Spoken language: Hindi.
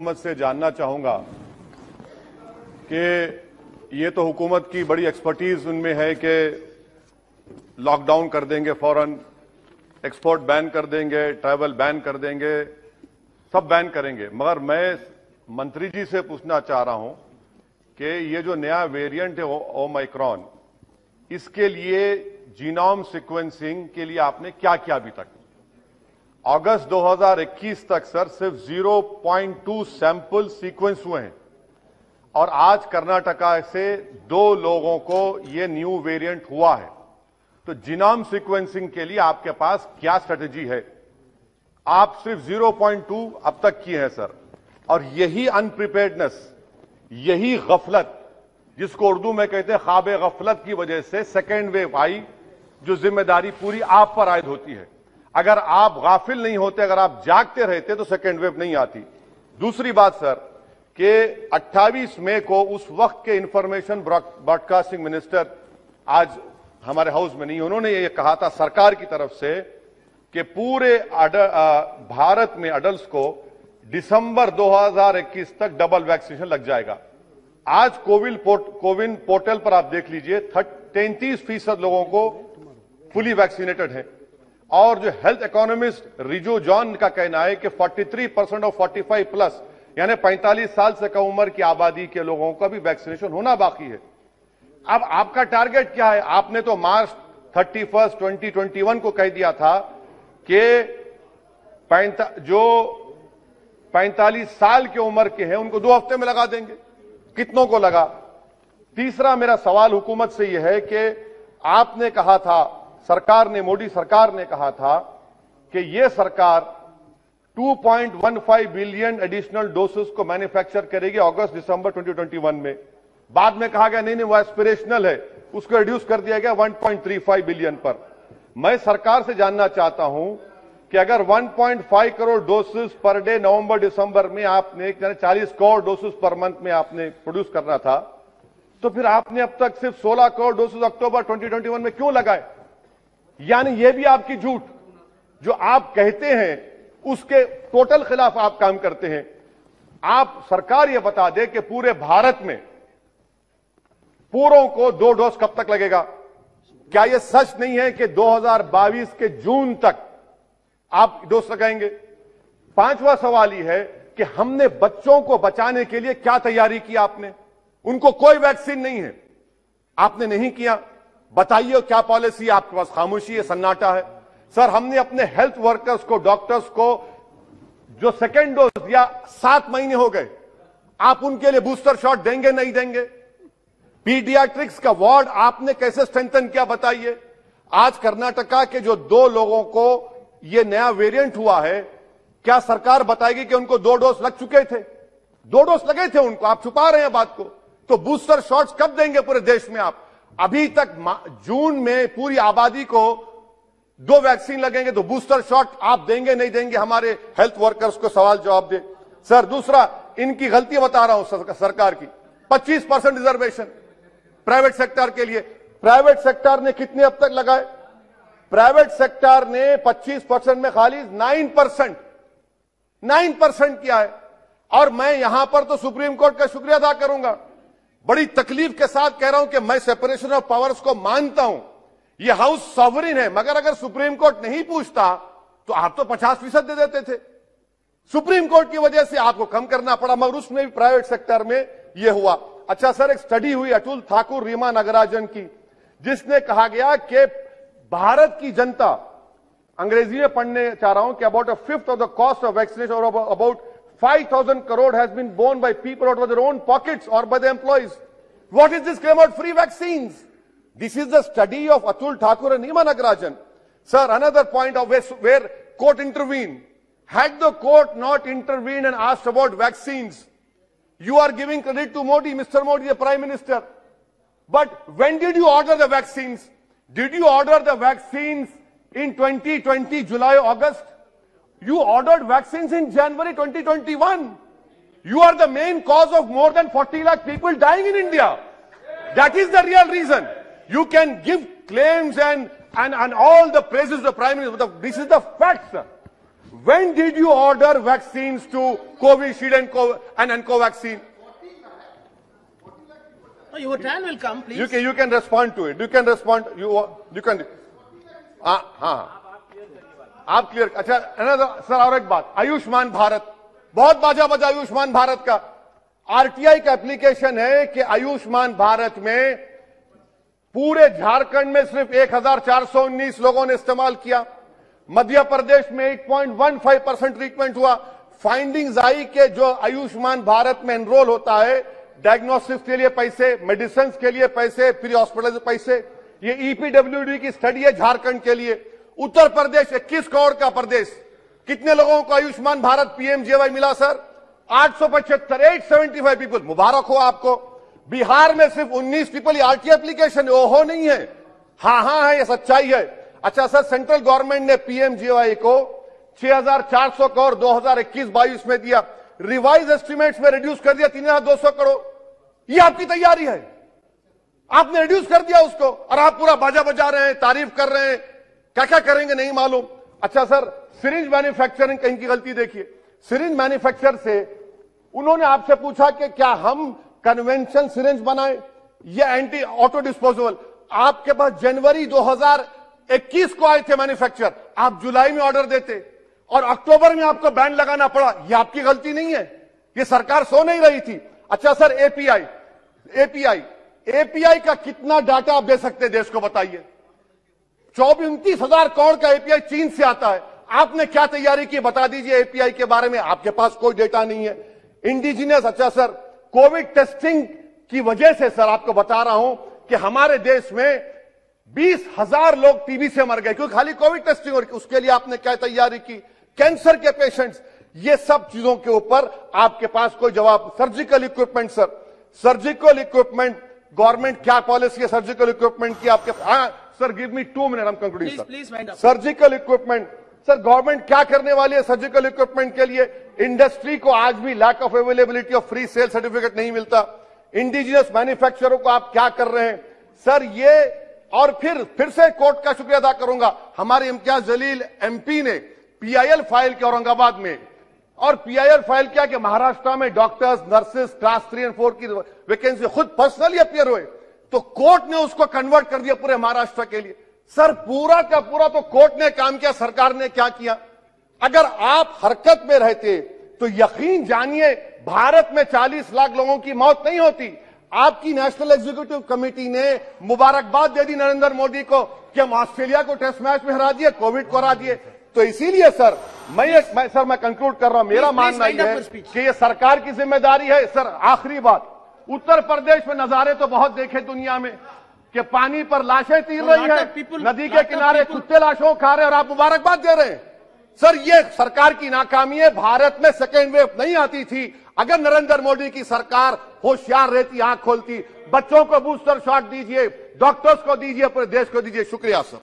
हुकूमत से जानना चाहूंगा कि ये तो हुकूमत की बड़ी एक्सपर्टीज उनमें है कि लॉकडाउन कर देंगे फौरन, एक्सपोर्ट बैन कर देंगे, ट्रैवल बैन कर देंगे, सब बैन करेंगे। मगर मैं मंत्री जी से पूछना चाह रहा हूं कि ये जो नया वेरिएंट है ओमाइक्रॉन, इसके लिए जीनोम सीक्वेंसिंग के लिए आपने क्या किया अभी तक? अगस्त 2021 तक सर सिर्फ 0.2 सैंपल सीक्वेंस हुए हैं और आज कर्नाटका से 2 लोगों को ये न्यू वेरिएंट हुआ है। तो जीनोम सीक्वेंसिंग के लिए आपके पास क्या स्ट्रेटेजी है? आप सिर्फ 0.2 अब तक किए हैं सर, और यही अनप्रिपेयर्डनेस, यही गफलत, जिसको उर्दू में कहते हैं ख्वाब गफलत की वजह से सेकेंड वेव आई, जो जिम्मेदारी पूरी आप पर आयद होती है। अगर आप गाफिल नहीं होते, अगर आप जागते रहते तो सेकेंड वेव नहीं आती। दूसरी बात सर कि 28 मई को उस वक्त के इंफॉर्मेशन ब्रॉडकास्टिंग मिनिस्टर आज हमारे हाउस में नहीं, उन्होंने ये कहा था सरकार की तरफ से कि पूरे भारत में अडल्ट को दिसंबर 2021 तक डबल वैक्सीनेशन लग जाएगा। आज कोविन पोर्टल पर आप देख लीजिए 33% लोगों को फुली वैक्सीनेटेड है, और जो हेल्थ इकोनॉमिस्ट रिजो जॉन का कहना है कि 43% और 45 प्लस यानी 45 साल से कम उम्र की आबादी के लोगों का भी वैक्सीनेशन होना बाकी है। अब आपका टारगेट क्या है? आपने तो मार्च 31, 2021 को कह दिया था कि जो 45 साल की उम्र के हैं उनको 2 हफ्ते में लगा देंगे। कितनों को लगा? तीसरा मेरा सवाल हुकूमत से यह है कि आपने कहा था, सरकार ने, मोदी सरकार ने कहा था कि यह सरकार 2.15 बिलियन एडिशनल डोसेस को मैन्युफैक्चर करेगी अगस्त दिसंबर 2021 में। बाद में कहा गया नहीं नहीं वो एस्पिरेशनल है, उसको रिड्यूस कर दिया गया 1.35 बिलियन पर। मैं सरकार से जानना चाहता हूं कि अगर 1.5 करोड़ डोसेस पर डे नवंबर दिसंबर में आपने 40 करोड़ डोसेस पर मंथ में आपने प्रोड्यूस करना था, तो फिर आपने अब तक सिर्फ 16 करोड़ डोसेस अक्टूबर 2021 में क्यों लगाए? यानी यह भी आपकी झूठ, जो आप कहते हैं उसके टोटल खिलाफ आप काम करते हैं। आप सरकार यह बता दे कि पूरे भारत में पूरों को 2 डोज कब तक लगेगा? क्या यह सच नहीं है कि 2022 के जून तक आप डोज लगाएंगे? 5वां सवाल यह है कि हमने बच्चों को बचाने के लिए क्या तैयारी की आपने? उनको कोई वैक्सीन नहीं है, आपने नहीं किया। बताइए क्या पॉलिसी? आपके पास खामोशी है, सन्नाटा है। सर हमने अपने हेल्थ वर्कर्स को, डॉक्टर्स को जो सेकेंड डोज दिया 7 महीने हो गए, आप उनके लिए बूस्टर शॉट देंगे नहीं देंगे? पीडियाट्रिक्स का वार्ड आपने कैसे स्ट्रेंथन किया बताइए? आज कर्नाटका के जो 2 लोगों को यह नया वेरिएंट हुआ है, क्या सरकार बताएगी कि उनको 2 डोज लग चुके थे? 2 डोज लगे थे उनको, आप छुपा रहे हैं बात को। तो बूस्टर शॉट्स कब देंगे पूरे देश में आप? अभी तक जून में पूरी आबादी को 2 वैक्सीन लगेंगे, तो बूस्टर शॉट आप देंगे नहीं देंगे? हमारे हेल्थ वर्कर्स को सवाल जवाब दे। सर दूसरा, इनकी गलती बता रहा हूं सरकार की, 25% रिजर्वेशन प्राइवेट सेक्टर के लिए। प्राइवेट सेक्टर ने कितने अब तक लगाए? प्राइवेट सेक्टर ने 25% में खाली 9% किया है। और मैं यहां पर तो सुप्रीम कोर्ट का शुक्रिया अदा करूंगा, बड़ी तकलीफ के साथ कह रहा हूं कि मैं सेपरेशन ऑफ पावर्स को मानता हूं, यह हाउस सॉवरिन है, मगर अगर सुप्रीम कोर्ट नहीं पूछता तो आप तो 50% दे देते थे। सुप्रीम कोर्ट की वजह से आपको कम करना पड़ा, मगर उसमें भी प्राइवेट सेक्टर में यह हुआ। अच्छा सर, एक स्टडी हुई अतुल ठाकुर, रीमा नागराजन की, जिसने कहा गया कि भारत की जनता, अंग्रेजी में पढ़ने चाह रहा हूं, कि about a fifth of the cost of vaccination और about 5,000 crore has been borne by people out of their own pockets or by the employees. What is this claim about free vaccines? This is the study of Atul Thakur and Nima Nagarajan. Sir, another point of where court intervened. Had the court not intervened and asked about vaccines, you are giving credit to Modi, Mr. Modi, the Prime Minister. But when did you order the vaccines? Did you order the vaccines in 2020, July, August? You ordered vaccines in January 2021. You are the main cause of more than 40 lakh people dying in India. That is the real reason. You can give claims and all the praises of the Prime Minister, but this is the fact, sir. When did you order vaccines to Covishield and Covaxin? No, your turn will come, please. You can respond to it. You can respond. You can. हाँ आप क्लियर. अच्छा सर और एक बात, आयुष्मान भारत बहुत बाजा बजा आयुष्मान भारत का. आरटीआई का एप्लीकेशन है कि आयुष्मान भारत में पूरे झारखंड में सिर्फ 1419 लोगों ने इस्तेमाल किया. मध्य प्रदेश में 8.15% ट्रीटमेंट हुआ. फाइंडिंग्स आई कि जो आयुष्मान भारत में एनरोल होता है, डायग्नोस्टिक्स के लिए पैसे, मेडिसिन के लिए पैसे, प्री हॉस्पिटल पैसे. ये ईपीडब्ल्यूडी की स्टडी है झारखंड के लिए. उत्तर प्रदेश 21 करोड़ का प्रदेश, कितने लोगों को आयुष्मान भारत पीएमजेवाई मिला सर? 875 पीपल. मुबारक हो आपको. बिहार में सिर्फ 19 पीपल. आरटीआई एप्लीकेशन ओहो नहीं है, हाँ है, ये सच्चाई है. अच्छा सर, सेंट्रल गवर्नमेंट ने पीएमजेवाई को 6400 करोड़ 2021-22 में दिया. रिवाइज एस्टिमेट्स में रिड्यूस कर दिया 3200 करोड़. ये आपकी तैयारी है, आपने रिड्यूस कर दिया उसको, और आप पूरा बाजा बजा रहे हैं, तारीफ कर रहे हैं. क्या क्या करेंगे नहीं मालूम. अच्छा सर, सिरिंज मैन्युफैक्चरिंग कहीं की गलती देखिए. सिरिंज मैन्युफैक्चर से उन्होंने आपसे पूछा कि क्या हम कन्वेंशन सिरिंज बनाए या एंटी ऑटो डिस्पोजेबल. आपके पास जनवरी 2021 को आए थे मैन्युफैक्चर, आप जुलाई में ऑर्डर देते और अक्टूबर में आपको बैन लगाना पड़ा. यह आपकी गलती नहीं है, यह सरकार सो नहीं रही थी. अच्छा सर, एपीआई का कितना डाटा आप दे सकते हैं देश को, बताइए. 29,000 करोड़ का एपीआई चीन से आता है. आपने क्या तैयारी की, बता दीजिए एपीआई के बारे में. आपके पास कोई डेटा नहीं है. इंडिजिनियस. अच्छा सर, कोविड टेस्टिंग की वजह से सर आपको बता रहा हूं कि हमारे देश में 20,000 लोग टीबी से मर गए, क्योंकि खाली कोविड टेस्टिंग. और उसके लिए आपने क्या तैयारी की? कैंसर के पेशेंट्स, ये सब चीजों के ऊपर आपके पास कोई जवाब. Surgical equipment sir, surgical equipment government क्या पॉलिसी है सर्जिकल इक्विपमेंट की आपके? हाँ सर, गिव मी 2 मिनट, हम concluding sir. Surgical equipment sir, government क्या करने वाली है सर्जिकल इक्विपमेंट के लिए? इंडस्ट्री को आज भी lack of availability of free sale certificate नहीं मिलता. इंडिजिनियस मैन्युफैक्चररों को आप क्या कर रहे हैं सर? ये और फिर से कोर्ट का शुक्रिया अदा करूंगा. हमारे इम्तियाज जलील एमपी ने पीआईएल फाइल के औरंगाबाद में, और पीआईएल फाइल क्या कि महाराष्ट्र में डॉक्टर्स, नर्सेस क्लास 3 और 4 की वैकेंसी खुद पर्सनली अपियर हुए, तो कोर्ट ने उसको कन्वर्ट कर दिया पूरे महाराष्ट्र के लिए. सर पूरा का पूरा तो कोर्ट ने काम किया, सरकार ने क्या किया? अगर आप हरकत में रहते तो यकीन जानिए भारत में 40 लाख लोगों की मौत नहीं होती. आपकी नेशनल एग्जीक्यूटिव कमेटी ने मुबारकबाद दे दी नरेंद्र मोदी को कि हम ऑस्ट्रेलिया को टेस्ट मैच में हरा दिए, कोविड को हरा दिए. तो इसीलिए सर मैं कंक्लूड कर रहा हूं. मेरा मानना यह है कि ये सरकार की जिम्मेदारी है. सर आखिरी बात, उत्तर प्रदेश में नजारे तो बहुत देखे दुनिया में कि पानी पर लाशें तीर रही है, नदी के किनारे कुत्ते लाशों खा रहे हैं, और आप मुबारकबाद दे रहे हैं. सर ये सरकार की नाकामी है. भारत में सेकेंड वेव नहीं आती थी अगर नरेंद्र मोदी की सरकार होशियार रहती, आंख खोलती. बच्चों को बूस्टर शॉट दीजिए, डॉक्टर्स को दीजिए, पूरे देश को दीजिए. शुक्रिया सर.